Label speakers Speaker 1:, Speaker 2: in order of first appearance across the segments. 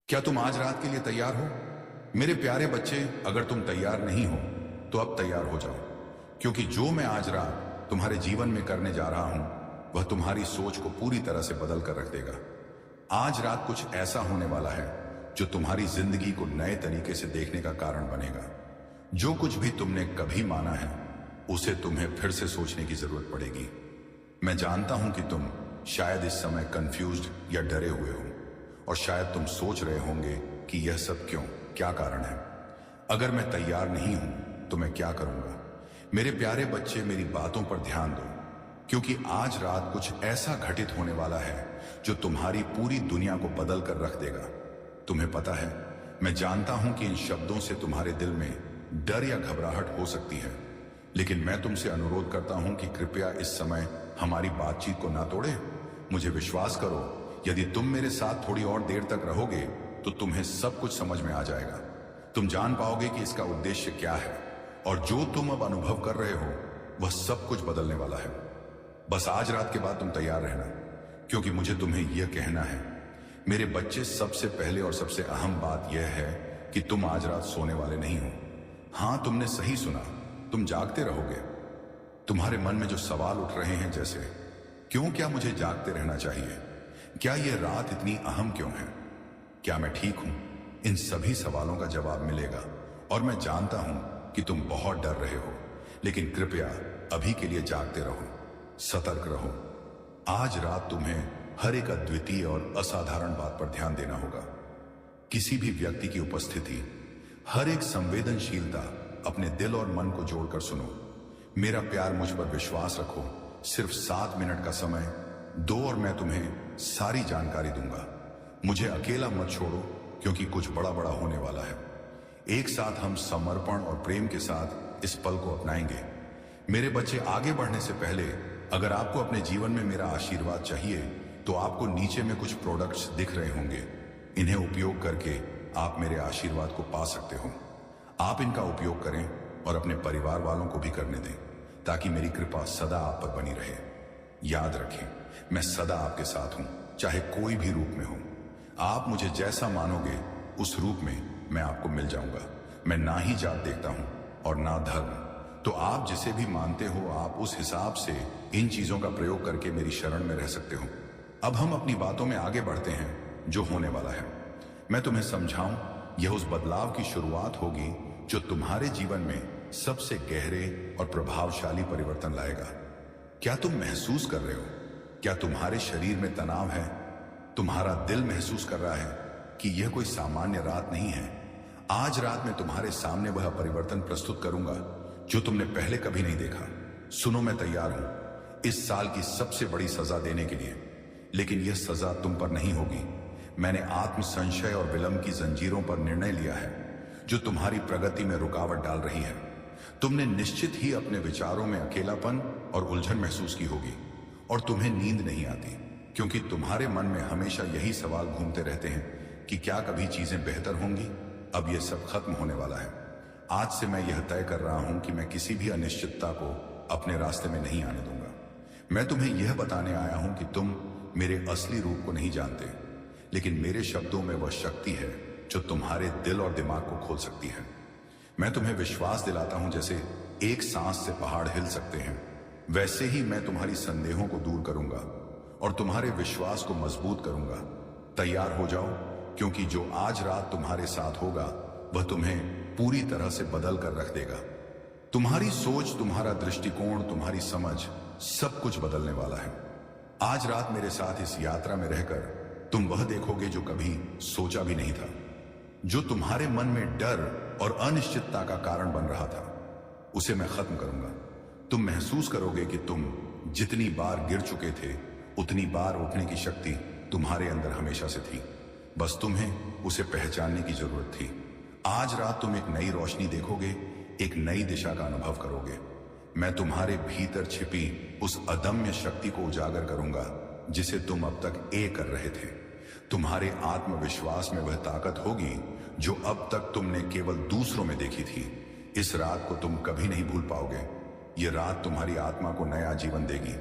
Speaker 1: क्या तुम आज रात के लिए तैयार हो? मेरे प्यारे बच्चे, अगर तुम तैयार नहीं हो तो अब तैयार हो जाओ, क्योंकि जो मैं आज रात तुम्हारे जीवन में करने जा रहा हूं वह तुम्हारी सोच को पूरी तरह से बदल कर रख देगा। आज रात कुछ ऐसा होने वाला है जो तुम्हारी जिंदगी को नए तरीके से देखने का कारण बनेगा। जो कुछ भी तुमने कभी माना है उसे तुम्हें फिर से सोचने की जरूरत पड़ेगी। मैं जानता हूं कि तुम शायद इस समय कंफ्यूज्ड या डरे हुए हो, और शायद तुम सोच रहे होंगे कि यह सब क्यों, क्या कारण है। अगर मैं तैयार नहीं हूं तो मैं क्या करूंगा? मेरे प्यारे बच्चे, मेरी बातों पर ध्यान दो, क्योंकि आज रात कुछ ऐसा घटित होने वाला है जो तुम्हारी पूरी दुनिया को बदल कर रख देगा। तुम्हें पता है, मैं जानता हूं कि इन शब्दों से तुम्हारे दिल में डर या घबराहट हो सकती है, लेकिन मैं तुमसे अनुरोध करता हूं कि कृपया इस समय हमारी बातचीत को ना तोड़े। मुझे विश्वास करो, यदि तुम मेरे साथ थोड़ी और देर तक रहोगे तो तुम्हें सब कुछ समझ में आ जाएगा। तुम जान पाओगे कि इसका उद्देश्य क्या है, और जो तुम अब अनुभव कर रहे हो वह सब कुछ बदलने वाला है। बस आज रात के बाद तुम तैयार रहना, क्योंकि मुझे तुम्हें यह कहना है। मेरे बच्चे, सबसे पहले और सबसे अहम बात यह है कि तुम आज रात सोने वाले नहीं हो। हां, तुमने सही सुना, तुम जागते रहोगे। तुम्हारे मन में जो सवाल उठ रहे हैं, जैसे क्यों, क्या मुझे जागते रहना चाहिए, क्या यह रात इतनी अहम क्यों है, क्या मैं ठीक हूं, इन सभी सवालों का जवाब मिलेगा। और मैं जानता हूं कि तुम बहुत डर रहे हो, लेकिन कृपया अभी के लिए जागते रहो, सतर्क रहो। आज रात तुम्हें हर एक अद्वितीय और असाधारण बात पर ध्यान देना होगा। किसी भी व्यक्ति की उपस्थिति, हर एक संवेदनशीलता अपने दिल और मन को जोड़कर सुनो। मेरा प्यार, मुझ पर विश्वास रखो। सिर्फ 7 मिनट का समय दो और मैं तुम्हें सारी जानकारी दूंगा। मुझे अकेला मत छोड़ो, क्योंकि कुछ बड़ा बड़ा होने वाला है। एक साथ हम समर्पण और प्रेम के साथ इस पल को अपनाएंगे। मेरे बच्चे, आगे बढ़ने से पहले अगर आपको अपने जीवन में मेरा आशीर्वाद चाहिए तो आपको नीचे में कुछ प्रोडक्ट्स दिख रहे होंगे। इन्हें उपयोग करके आप मेरे आशीर्वाद को पा सकते हो। आप इनका उपयोग करें और अपने परिवार वालों को भी करने दें, ताकि मेरी कृपा सदा आप पर बनी रहे। याद रखें, मैं सदा आपके साथ हूं, चाहे कोई भी रूप में हो। आप मुझे जैसा मानोगे उस रूप में मैं आपको मिल जाऊंगा। मैं ना ही जात देखता हूं और ना धर्म, तो आप जिसे भी मानते हो आप उस हिसाब से इन चीजों का प्रयोग करके मेरी शरण में रह सकते हो। अब हम अपनी बातों में आगे बढ़ते हैं। जो होने वाला है, मैं तुम्हें समझाऊं, यह उस बदलाव की शुरुआत होगी जो तुम्हारे जीवन में सबसे गहरे और प्रभावशाली परिवर्तन लाएगा। क्या तुम महसूस कर रहे हो? क्या तुम्हारे शरीर में तनाव है? तुम्हारा दिल महसूस कर रहा है कि यह कोई सामान्य रात नहीं है? आज रात मैं तुम्हारे सामने वह परिवर्तन प्रस्तुत करूंगा जो तुमने पहले कभी नहीं देखा। सुनो, मैं तैयार हूं इस साल की सबसे बड़ी सजा देने के लिए, लेकिन यह सजा तुम पर नहीं होगी। मैंने आत्म संशय और विलंब की जंजीरों पर निर्णय लिया है जो तुम्हारी प्रगति में रुकावट डाल रही है। तुमने निश्चित ही अपने विचारों में अकेलापन और उलझन महसूस की होगी, और तुम्हें नींद नहीं आती, क्योंकि तुम्हारे मन में हमेशा यही सवाल घूमते रहते हैं कि क्या कभी चीजें बेहतर होंगी। अब यह सब खत्म होने वाला है। आज से मैं यह तय कर रहा हूं कि मैं किसी भी अनिश्चितता को अपने रास्ते में नहीं आने दूंगा। मैं तुम्हें यह बताने आया हूं कि तुम मेरे असली रूप को नहीं जानते, लेकिन मेरे शब्दों में वह शक्ति है जो तुम्हारे दिल और दिमाग को खोल सकती है। मैं तुम्हें विश्वास दिलाता हूं, जैसे एक सांस से पहाड़ हिल सकते हैं, वैसे ही मैं तुम्हारी संदेहों को दूर करूंगा और तुम्हारे विश्वास को मजबूत करूंगा। तैयार हो जाओ, क्योंकि जो आज रात तुम्हारे साथ होगा वह तुम्हें पूरी तरह से बदल कर रख देगा। तुम्हारी सोच, तुम्हारा दृष्टिकोण, तुम्हारी समझ, सब कुछ बदलने वाला है। आज रात मेरे साथ इस यात्रा में रहकर तुम वह देखोगे जो कभी सोचा भी नहीं था। जो तुम्हारे मन में डर और अनिश्चितता का कारण बन रहा था, उसे मैं खत्म करूंगा। तुम महसूस करोगे कि तुम जितनी बार गिर चुके थे उतनी बार उठने की शक्ति तुम्हारे अंदर हमेशा से थी, बस तुम्हें उसे पहचानने की जरूरत थी। आज रात तुम एक नई रोशनी देखोगे, एक नई दिशा का अनुभव करोगे। मैं तुम्हारे भीतर छिपी उस अदम्य शक्ति को उजागर करूंगा जिसे तुम अब तक कर रहे थे। तुम्हारे आत्मविश्वास में वह ताकत होगी जो अब तक तुमने केवल दूसरों में देखी थी। इस रात को तुम कभी नहीं भूल पाओगे। यह रात तुम्हारी आत्मा को नया जीवन देगी,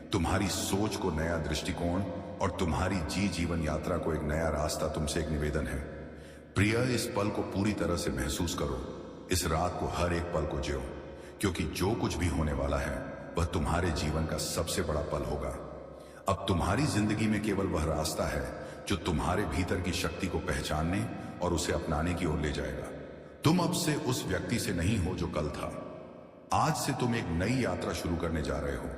Speaker 1: तुम्हारी सोच को नया दृष्टिकोण और तुम्हारी जीवन यात्रा को एक नया रास्ता। तुमसे एक निवेदन है, प्रिय, इस पल को पूरी तरह से महसूस करो। इस रात को हर एक पल को जियो, क्योंकि जो कुछ भी होने वाला है वह तुम्हारे जीवन का सबसे बड़ा पल होगा। अब तुम्हारी जिंदगी में केवल वह रास्ता है जो तुम्हारे भीतर की शक्ति को पहचानने और उसे अपनाने की ओर ले जाएगा। तुम अब से उस व्यक्ति से नहीं हो जो कल था। आज से तुम एक नई यात्रा शुरू करने जा रहे हो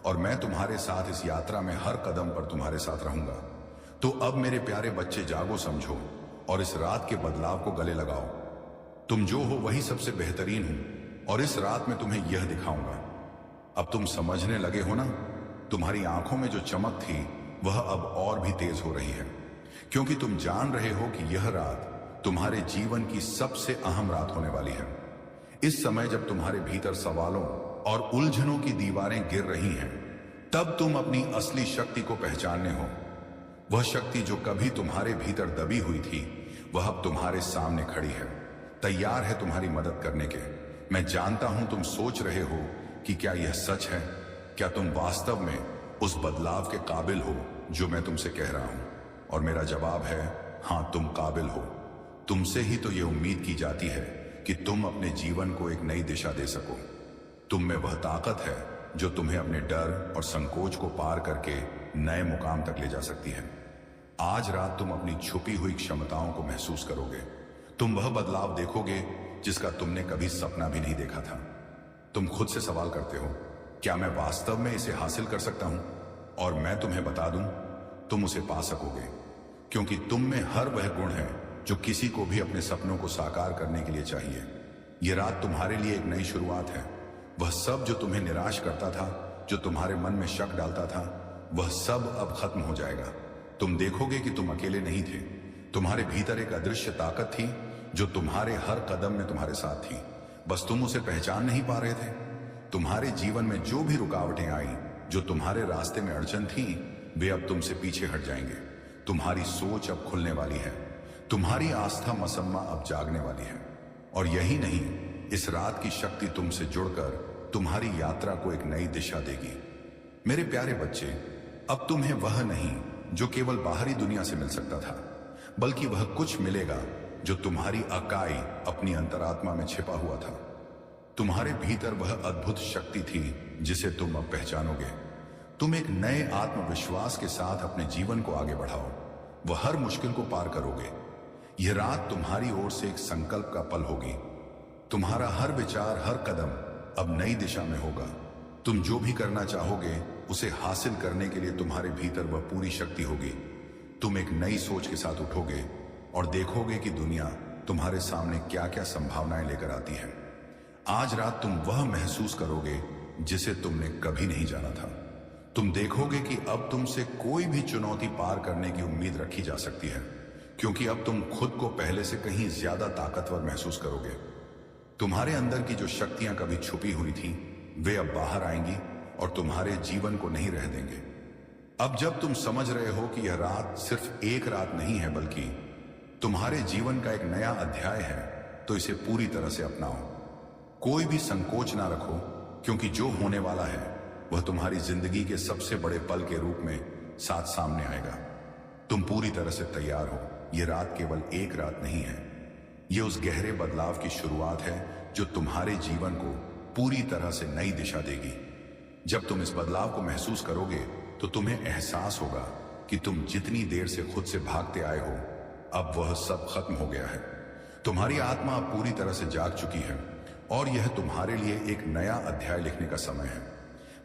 Speaker 1: और मैं तुम्हारे साथ इस यात्रा में हर कदम पर तुम्हारे साथ रहूंगा। तो अब मेरे प्यारे बच्चे, जागो, समझो और इस रात के बदलाव को गले लगाओ। तुम जो हो वही सबसे बेहतरीन हो और इस रात में तुम्हें यह दिखाऊंगा। अब तुम समझने लगे हो ना? तुम्हारी आंखों में जो चमक थी वह अब और भी तेज हो रही है, क्योंकि तुम जान रहे हो कि यह रात तुम्हारे जीवन की सबसे अहम रात होने वाली है। इस समय जब तुम्हारे भीतर सवालों और उलझनों की दीवारें गिर रही हैं, तब तुम अपनी असली शक्ति को पहचानने हो। वह शक्ति जो कभी तुम्हारे भीतर दबी हुई थी, वह अब तुम्हारे सामने खड़ी है, तैयार है तुम्हारी मदद करने के। मैं जानता हूं तुम सोच रहे हो कि क्या यह सच है? क्या तुम वास्तव में उस बदलाव के काबिल हो जो मैं तुमसे कह रहा हूं? और मेरा जवाब है हां, तुम काबिल हो। तुमसे ही तो यह उम्मीद की जाती है कि तुम अपने जीवन को एक नई दिशा दे सको। तुम में वह ताकत है जो तुम्हें अपने डर और संकोच को पार करके नए मुकाम तक ले जा सकती है। आज रात तुम अपनी छुपी हुई क्षमताओं को महसूस करोगे। तुम वह बदलाव देखोगे जिसका तुमने कभी सपना भी नहीं देखा था। तुम खुद से सवाल करते हो, क्या मैं वास्तव में इसे हासिल कर सकता हूं? और मैं तुम्हें बता दूं, तुम उसे पा सकोगे, क्योंकि तुम में हर वह गुण है जो किसी को भी अपने सपनों को साकार करने के लिए चाहिए। यह रात तुम्हारे लिए एक नई शुरुआत है। वह सब जो तुम्हें निराश करता था, जो तुम्हारे मन में शक डालता था, वह सब अब खत्म हो जाएगा। तुम देखोगे कि तुम अकेले नहीं थे। तुम्हारे भीतर एक अदृश्य ताकत थी जो तुम्हारे हर कदम में तुम्हारे साथ थी, बस तुम उसे पहचान नहीं पा रहे थे। तुम्हारे जीवन में जो भी रुकावटें आई, जो तुम्हारे रास्ते में अड़चन थी, वे अब तुमसे पीछे हट जाएंगे। तुम्हारी सोच अब खुलने वाली है। तुम्हारी आस्था मसम्मा अब जागने वाली है। और यही नहीं, इस रात की शक्ति तुमसे जुड़कर तुम्हारी यात्रा को एक नई दिशा देगी। मेरे प्यारे बच्चे, अब तुम्हें वह नहीं जो केवल बाहरी दुनिया से मिल सकता था, बल्कि वह कुछ मिलेगा जो तुम्हारी अकाई अपनी अंतरात्मा में छिपा हुआ था। तुम्हारे भीतर वह अद्भुत शक्ति थी जिसे तुम अब पहचानोगे। तुम एक नए आत्मविश्वास के साथ अपने जीवन को आगे बढ़ाओ। वह हर मुश्किल को पार करोगे। यह रात तुम्हारी ओर से एक संकल्प का पल होगी। तुम्हारा हर विचार, हर कदम अब नई दिशा में होगा। तुम जो भी करना चाहोगे उसे हासिल करने के लिए तुम्हारे भीतर वह पूरी शक्ति होगी। तुम एक नई सोच के साथ उठोगे और देखोगे कि दुनिया तुम्हारे सामने क्या क्या संभावनाएं लेकर आती है। आज रात तुम वह महसूस करोगे जिसे तुमने कभी नहीं जाना था। तुम देखोगे कि अब तुमसे कोई भी चुनौती पार करने की उम्मीद रखी जा सकती है, क्योंकि अब तुम खुद को पहले से कहीं ज्यादा ताकतवर महसूस करोगे। तुम्हारे अंदर की जो शक्तियां कभी छुपी हुई थी, वे अब बाहर आएंगी और तुम्हारे जीवन को नहीं रह देंगे। अब जब तुम समझ रहे हो कि यह रात सिर्फ एक रात नहीं है, बल्कि तुम्हारे जीवन का एक नया अध्याय है, तो इसे पूरी तरह से अपनाओ। कोई भी संकोच ना रखो, क्योंकि जो होने वाला है वह तुम्हारी जिंदगी के सबसे बड़े पल के रूप में साथ सामने आएगा। तुम पूरी तरह से तैयार हो। यह रात केवल एक रात नहीं है, यह उस गहरे बदलाव की शुरुआत है जो तुम्हारे जीवन को पूरी तरह से नई दिशा देगी। जब तुम इस बदलाव को महसूस करोगे तो तुम्हें एहसास होगा कि तुम जितनी देर से खुद से भागते आए हो, अब वह सब खत्म हो गया है। तुम्हारी आत्मा अब पूरी तरह से जाग चुकी है और यह तुम्हारे लिए एक नया अध्याय लिखने का समय है।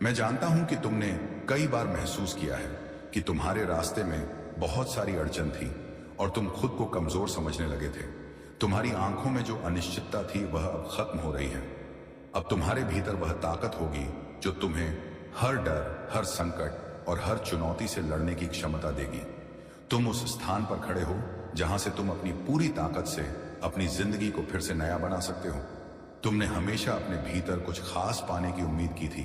Speaker 1: मैं जानता हूं कि तुमने कई बार महसूस किया है कि तुम्हारे रास्ते में बहुत सारी अड़चन थी और तुम खुद को कमजोर समझने लगे थे। तुम्हारी आंखों में जो अनिश्चितता थी वह अब खत्म हो रही है। अब तुम्हारे भीतर वह ताकत होगी जो तुम्हें हर डर, हर संकट और हर चुनौती से लड़ने की क्षमता देगी। तुम उस स्थान पर खड़े हो जहां से तुम अपनी पूरी ताकत से अपनी जिंदगी को फिर से नया बना सकते हो। तुमने हमेशा अपने भीतर कुछ खास पाने की उम्मीद की थी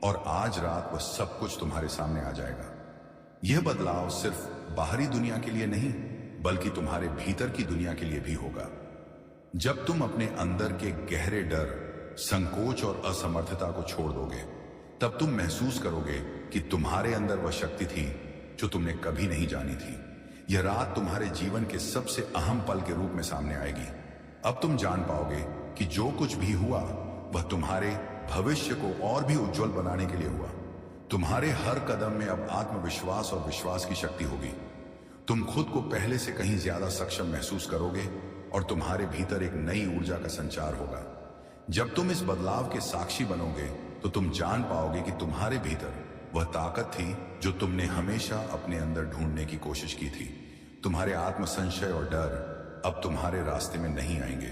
Speaker 1: और आज रात वह सब कुछ तुम्हारे सामने आ जाएगा। यह बदलाव सिर्फ बाहरी दुनिया के लिए नहीं, बल्कि तुम्हारे भीतर की दुनिया के लिए भी होगा। जब तुम अपने अंदर के गहरे डर, संकोच और असमर्थता को छोड़ दोगे, तब तुम महसूस करोगे कि तुम्हारे अंदर वह शक्ति थी जो तुमने कभी नहीं जानी थी। यह रात तुम्हारे जीवन के सबसे अहम पल के रूप में सामने आएगी। अब तुम जान पाओगे कि जो कुछ भी हुआ वह तुम्हारे भविष्य को और भी उज्जवल बनाने के लिए हुआ। तुम्हारे हर कदम में अब आत्मविश्वास और विश्वास की शक्ति होगी। तुम खुद को पहले से कहीं ज्यादा सक्षम महसूस करोगे और तुम्हारे भीतर एक नई ऊर्जा का संचार होगा। जब तुम इस बदलाव के साक्षी बनोगे तो तुम जान पाओगे कि तुम्हारे भीतर वह ताकत थी जो तुमने हमेशा अपने अंदर ढूंढने की कोशिश की थी। तुम्हारे आत्म संशय और डर अब तुम्हारे रास्ते में नहीं आएंगे,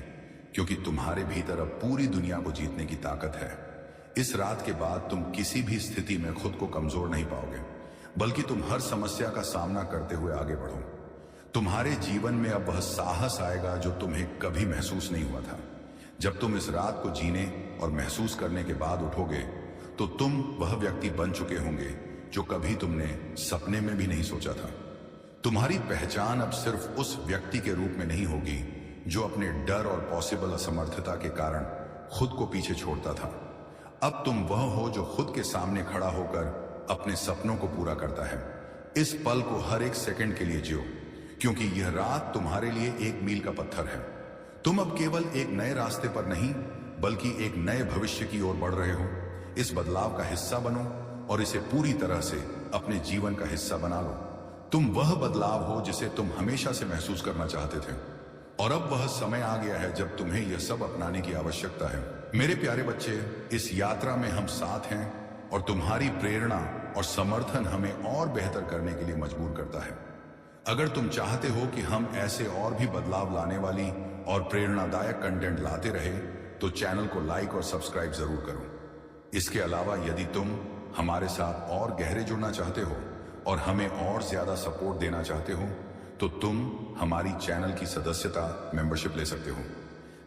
Speaker 1: क्योंकि तुम्हारे भीतर अब पूरी दुनिया को जीतने की ताकत है। इस रात के बाद तुम किसी भी स्थिति में खुद को कमजोर नहीं पाओगे, बल्कि तुम हर समस्या का सामना करते हुए आगे बढ़ो। तुम्हारे जीवन में अब वह साहस आएगा जो तुम्हें कभी महसूस नहीं हुआ था। जब तुम इस रात को जीने और महसूस करने के बाद उठोगे तो तुम वह व्यक्ति बन चुके होंगे जो कभी तुमने सपने में भी नहीं सोचा था। तुम्हारी पहचान अब सिर्फ उस व्यक्ति के रूप में नहीं होगी जो अपने डर और पॉसिबल असमर्थता के कारण खुद को पीछे छोड़ता था। अब तुम वह हो जो खुद के सामने खड़ा होकर अपने सपनों को पूरा करता है। इस पल को हर एक सेकंड के लिए जियो, क्योंकि यह रात तुम्हारे लिए एक मील का पत्थर है। तुम अब केवल एक नए रास्ते पर नहीं, बल्कि एक नए भविष्य की ओर बढ़ रहे हो। इस बदलाव का हिस्सा बनो और इसे पूरी तरह से अपने जीवन का हिस्सा बना लो। तुम वह बदलाव हो जिसे तुम हमेशा से महसूस करना चाहते थे, और अब वह समय आ गया है जब तुम्हें यह सब अपनाने की आवश्यकता है। मेरे प्यारे बच्चे, इस यात्रा में हम साथ हैं और तुम्हारी प्रेरणा और समर्थन हमें और बेहतर करने के लिए मजबूर करता है। अगर तुम चाहते हो कि हम ऐसे और भी बदलाव लाने वाली और प्रेरणादायक कंटेंट लाते रहे तो चैनल को लाइक और सब्सक्राइब जरूर करो। इसके अलावा यदि तुम हमारे साथ और गहरे जुड़ना चाहते हो और हमें और ज्यादा सपोर्ट देना चाहते हो तो तुम हमारी चैनल की सदस्यता मेंबरशिप ले सकते हो।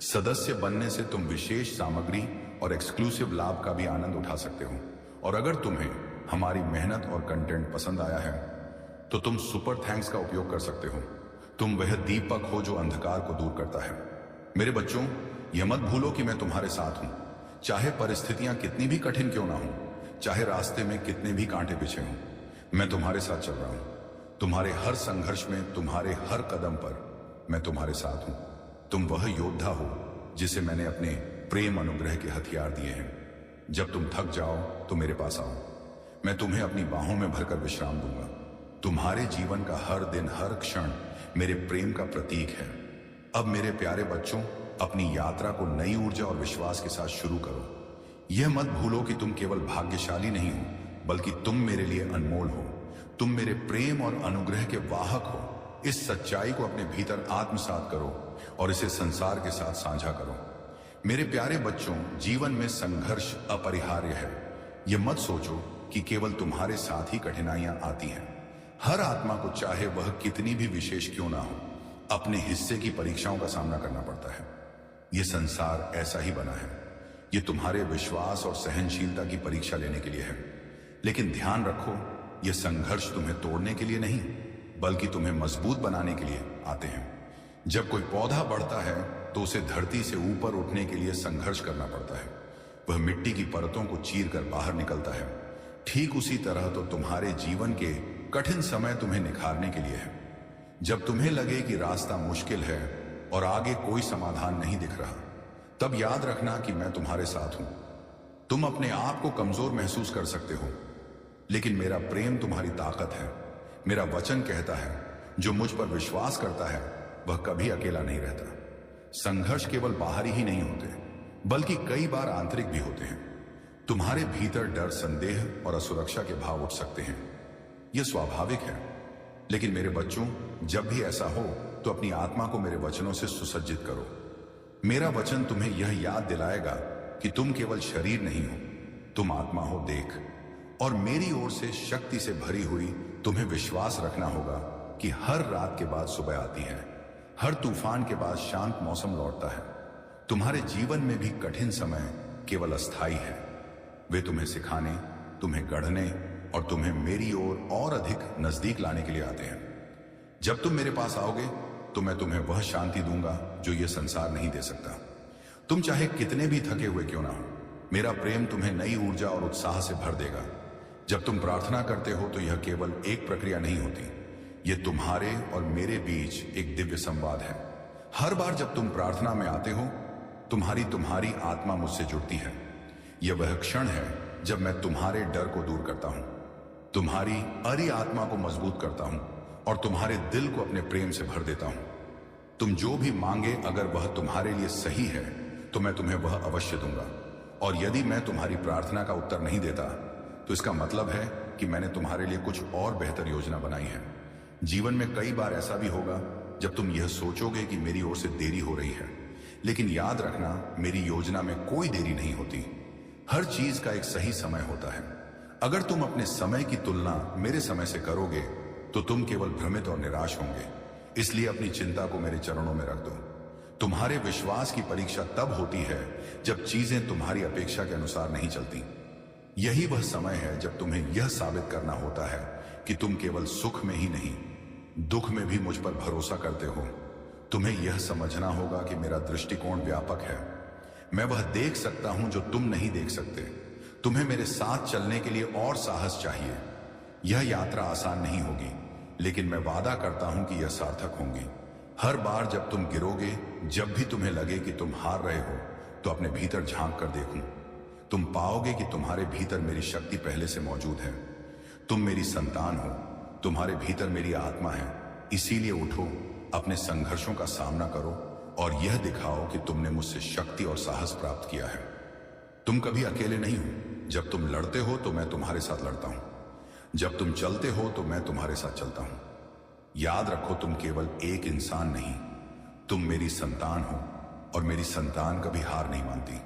Speaker 1: सदस्य बनने से तुम विशेष सामग्री और एक्सक्लूसिव लाभ का भी आनंद उठा सकते हो। और अगर तुम्हें हमारी मेहनत और कंटेंट पसंद आया है तो तुम सुपर थैंक्स का उपयोग कर सकते हो। तुम वह दीपक हो जो अंधकार को दूर करता है। मेरे बच्चों, यह मत भूलो कि मैं तुम्हारे साथ हूं। चाहे परिस्थितियां कितनी भी कठिन क्यों ना हो, चाहे रास्ते में कितने भी कांटे बिछे हों, मैं तुम्हारे साथ चल रहा हूं। तुम्हारे हर संघर्ष में, तुम्हारे हर कदम पर मैं तुम्हारे साथ हूं। तुम वह योद्धा हो जिसे मैंने अपने प्रेम अनुग्रह के हथियार दिए हैं। जब तुम थक जाओ तो मेरे पास आओ, मैं तुम्हें अपनी बाहों में भरकर विश्राम दूंगा। तुम्हारे जीवन का हर दिन, हर क्षण मेरे प्रेम का प्रतीक है। अब मेरे प्यारे बच्चों, अपनी यात्रा को नई ऊर्जा और विश्वास के साथ शुरू करो। यह मत भूलो कि तुम केवल भाग्यशाली नहीं हो, बल्कि तुम मेरे लिए अनमोल हो। तुम मेरे प्रेम और अनुग्रह के वाहक हो। इस सच्चाई को अपने भीतर आत्मसात करो और इसे संसार के साथ साझा करो। मेरे प्यारे बच्चों, जीवन में संघर्ष अपरिहार्य है। यह मत सोचो कि केवल तुम्हारे साथ ही कठिनाइयां आती हैं। हर आत्मा को, चाहे वह कितनी भी विशेष क्यों ना हो, अपने हिस्से की परीक्षाओं का सामना करना पड़ता है। यह संसार ऐसा ही बना है। यह तुम्हारे विश्वास और सहनशीलता की परीक्षा लेने के लिए है। लेकिन ध्यान रखो, यह संघर्ष तुम्हें तोड़ने के लिए नहीं, बल्कि तुम्हें मजबूत बनाने के लिए आते हैं। जब कोई पौधा बढ़ता है तो उसे धरती से ऊपर उठने के लिए संघर्ष करना पड़ता है। वह मिट्टी की परतों को चीरकर बाहर निकलता है। ठीक उसी तरह तो तुम्हारे जीवन के कठिन समय तुम्हें निखारने के लिए है। जब तुम्हें लगे कि रास्ता मुश्किल है और आगे कोई समाधान नहीं दिख रहा, तब याद रखना कि मैं तुम्हारे साथ हूं। तुम अपने आप को कमजोर महसूस कर सकते हो, लेकिन मेरा प्रेम तुम्हारी ताकत है। मेरा वचन कहता है, जो मुझ पर विश्वास करता है वह कभी अकेला नहीं रहता। संघर्ष केवल बाहरी ही नहीं होते, बल्कि कई बार आंतरिक भी होते हैं। तुम्हारे भीतर डर, संदेह और असुरक्षा के भाव उठ सकते हैं। यह स्वाभाविक है। लेकिन मेरे बच्चों, जब भी ऐसा हो तो अपनी आत्मा को मेरे वचनों से सुसज्जित करो। मेरा वचन तुम्हें यह याद दिलाएगा कि तुम केवल शरीर नहीं हो, तुम आत्मा हो। देख, और मेरी ओर से शक्ति से भरी हुई तुम्हें विश्वास रखना होगा कि हर रात के बाद सुबह आती है, हर तूफान के बाद शांत मौसम लौटता है। तुम्हारे जीवन में भी कठिन समय केवल अस्थायी है। वे तुम्हें सिखाने, तुम्हें गढ़ने और तुम्हें मेरी ओर और अधिक नजदीक लाने के लिए आते हैं। जब तुम मेरे पास आओगे तो मैं तुम्हें वह शांति दूंगा जो यह संसार नहीं दे सकता। तुम चाहे कितने भी थके हुए क्यों ना हो, मेरा प्रेम तुम्हें नई ऊर्जा और उत्साह से भर देगा। जब तुम प्रार्थना करते हो तो यह केवल एक प्रक्रिया नहीं होती, ये तुम्हारे और मेरे बीच एक दिव्य संवाद है। हर बार जब तुम प्रार्थना में आते हो, तुम्हारी आत्मा मुझसे जुड़ती है। यह वह क्षण है जब मैं तुम्हारे डर को दूर करता हूं, तुम्हारी अरी आत्मा को मजबूत करता हूं और तुम्हारे दिल को अपने प्रेम से भर देता हूं। तुम जो भी मांगे, अगर वह तुम्हारे लिए सही है तो मैं तुम्हें वह अवश्य दूंगा। और यदि मैं तुम्हारी प्रार्थना का उत्तर नहीं देता तो इसका मतलब है कि मैंने तुम्हारे लिए कुछ और बेहतर योजना बनाई है। जीवन में कई बार ऐसा भी होगा जब तुम यह सोचोगे कि मेरी ओर से देरी हो रही है, लेकिन याद रखना, मेरी योजना में कोई देरी नहीं होती। हर चीज का एक सही समय होता है। अगर तुम अपने समय की तुलना मेरे समय से करोगे तो तुम केवल भ्रमित और निराश होंगे। इसलिए अपनी चिंता को मेरे चरणों में रख दो। तुम्हारे विश्वास की परीक्षा तब होती है जब चीजें तुम्हारी अपेक्षा के अनुसार नहीं चलती। यही वह समय है जब तुम्हें यह साबित करना होता है कि तुम केवल सुख में ही नहीं, दुख में भी मुझ पर भरोसा करते हो। तुम्हें यह समझना होगा कि मेरा दृष्टिकोण व्यापक है। मैं वह देख सकता हूं जो तुम नहीं देख सकते। तुम्हें मेरे साथ चलने के लिए और साहस चाहिए। यह यात्रा आसान नहीं होगी, लेकिन मैं वादा करता हूं कि यह सार्थक होगी। हर बार जब तुम गिरोगे, जब भी तुम्हें लगे कि तुम हार रहे हो, तो अपने भीतर झांक कर देखूं। तुम पाओगे कि तुम्हारे भीतर मेरी शक्ति पहले से मौजूद है। तुम मेरी संतान हो, तुम्हारे भीतर मेरी आत्मा है। इसीलिए उठो, अपने संघर्षों का सामना करो और यह दिखाओ कि तुमने मुझसे शक्ति और साहस प्राप्त किया है। तुम कभी अकेले नहीं हो। जब तुम लड़ते हो तो मैं तुम्हारे साथ लड़ता हूं, जब तुम चलते हो तो मैं तुम्हारे साथ चलता हूं। याद रखो, तुम केवल एक इंसान नहीं, तुम मेरी संतान हो और मेरी संतान कभी हार नहीं मानती।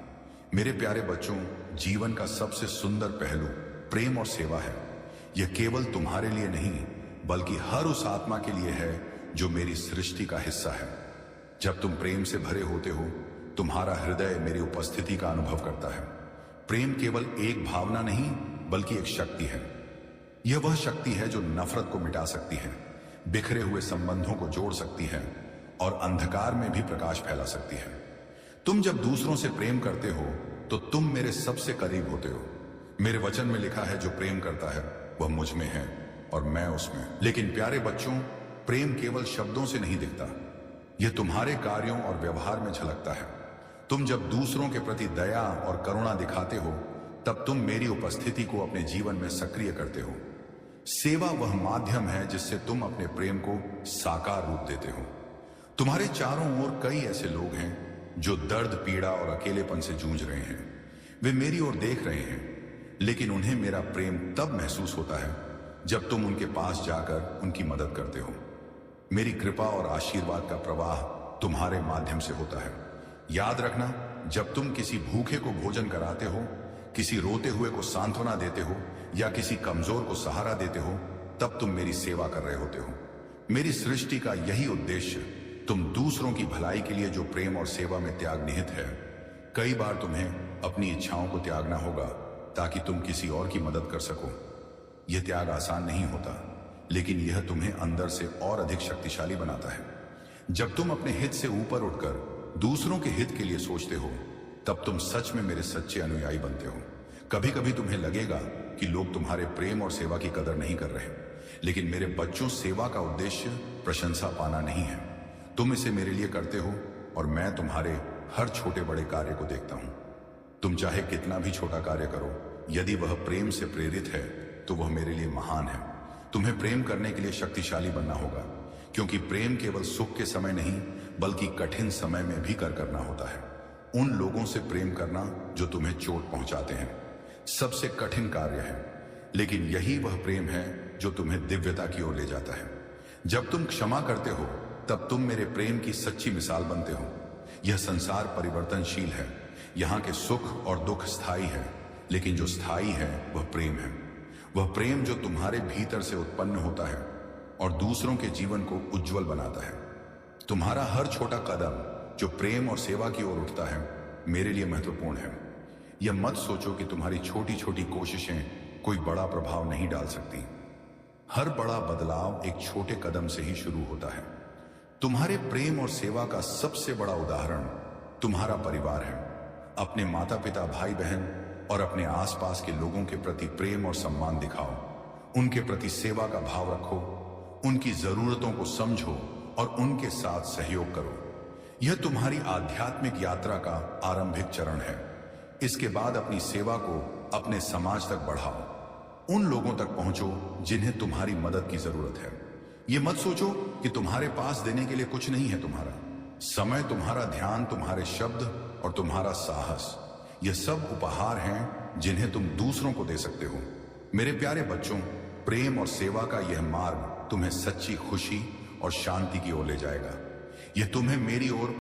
Speaker 1: मेरे प्यारे बच्चों, जीवन का सबसे सुंदर पहलू प्रेम और सेवा है। यह केवल तुम्हारे लिए नहीं, बल्कि हर उस आत्मा के लिए है जो मेरी सृष्टि का हिस्सा है। जब तुम प्रेम से भरे होते हो, तुम्हारा हृदय मेरी उपस्थिति का अनुभव करता है। प्रेम केवल एक भावना नहीं, बल्कि एक शक्ति है। यह वह शक्ति है जो नफरत को मिटा सकती है, बिखरे हुए संबंधों को जोड़ सकती है और अंधकार में भी प्रकाश फैला सकती है। तुम जब दूसरों से प्रेम करते हो तो तुम मेरे सबसे करीब होते हो। मेरे वचन में लिखा है, जो प्रेम करता है वह मुझ में है और मैं उसमें। लेकिन प्यारे बच्चों, प्रेम केवल शब्दों से नहीं दिखता, यह तुम्हारे कार्यों और व्यवहार में झलकता है। तुम जब दूसरों के प्रति दया और करुणा दिखाते हो, तब तुम मेरी उपस्थिति को अपने जीवन में सक्रिय करते हो। सेवा वह माध्यम है जिससे तुम अपने प्रेम को साकार रूप देते हो। तुम्हारे चारों ओर कई ऐसे लोग हैं जो दर्द, पीड़ा और अकेलेपन से जूझ रहे हैं। वे मेरी ओर देख रहे हैं, लेकिन उन्हें मेरा प्रेम तब महसूस होता है जब तुम उनके पास जाकर उनकी मदद करते हो। मेरी कृपा और आशीर्वाद का प्रवाह तुम्हारे माध्यम से होता है। याद रखना, जब तुम किसी भूखे को भोजन कराते हो, किसी रोते हुए को सांत्वना देते हो या किसी कमजोर को सहारा देते हो, तब तुम मेरी सेवा कर रहे होते हो। मेरी सृष्टि का यही उद्देश्य, तुम दूसरों की भलाई के लिए जो प्रेम और सेवा में त्याग निहित है। कई बार तुम्हें अपनी इच्छाओं को त्यागना होगा ताकि तुम किसी और की मदद कर सको। यह त्याग आसान नहीं होता, लेकिन यह तुम्हें अंदर से और अधिक शक्तिशाली बनाता है। जब तुम अपने हित से ऊपर उठकर दूसरों के हित के लिए सोचते हो, तब तुम सच में मेरे सच्चे अनुयायी बनते हो। कभी कभी तुम्हें लगेगा कि लोग तुम्हारे प्रेम और सेवा की कदर नहीं कर रहे, लेकिन मेरे बच्चों, सेवा का उद्देश्य प्रशंसा पाना नहीं है। तुम इसे मेरे लिए करते हो और मैं तुम्हारे हर छोटे बड़े कार्य को देखता हूं। तुम चाहे कितना भी छोटा कार्य करो, यदि वह प्रेम से प्रेरित है तो वह मेरे लिए महान है। तुम्हें प्रेम करने के लिए शक्तिशाली बनना होगा, क्योंकि प्रेम केवल सुख के समय नहीं, बल्कि कठिन समय में भी करना होता है। उन लोगों से प्रेम करना जो तुम्हें चोट पहुंचाते हैं सबसे कठिन कार्य है, लेकिन यही वह प्रेम है जो तुम्हें दिव्यता की ओर ले जाता है। जब तुम क्षमा करते हो, तब तुम मेरे प्रेम की सच्ची मिसाल बनते हो। यह संसार परिवर्तनशील है, यहाँ के सुख और दुख स्थायी है, लेकिन जो स्थायी है वह प्रेम है। वह प्रेम जो तुम्हारे भीतर से उत्पन्न होता है और दूसरों के जीवन को उज्जवल बनाता है। तुम्हारा हर छोटा कदम जो प्रेम और सेवा की ओर उठता है, मेरे लिए महत्वपूर्ण है। यह मत सोचो कि तुम्हारी छोटी छोटी कोशिशें कोई बड़ा प्रभाव नहीं डाल सकती। हर बड़ा बदलाव एक छोटे कदम से ही शुरू होता है। तुम्हारे प्रेम और सेवा का सबसे बड़ा उदाहरण तुम्हारा परिवार है। अपने माता पिता, भाई बहन और अपने आसपास के लोगों के प्रति प्रेम और सम्मान दिखाओ। उनके प्रति सेवा का भाव रखो। उनकी जरूरतों को समझो और उनके साथ सहयोग करो। यह तुम्हारी आध्यात्मिक यात्रा का आरंभिक चरण है। इसके बाद अपनी सेवा को अपने समाज तक बढ़ाओ। उन लोगों तक पहुंचो जिन्हें तुम्हारी मदद की जरूरत है। यह मत सोचो कि तुम्हारे पास देने के लिए कुछ नहीं है। तुम्हारा समय, तुम्हारा ध्यान, तुम्हारे शब्द और तुम्हारा साहस, यह सब उपहार हैं जिन्हें तुम दूसरों को दे सकते हो। मेरे प्यारे बच्चों, प्रेम और सेवा का यह मार्ग तुम्हें सच्ची खुशी और शांति की ओर ले जाएगा। यह तुम्हें मेरी ओर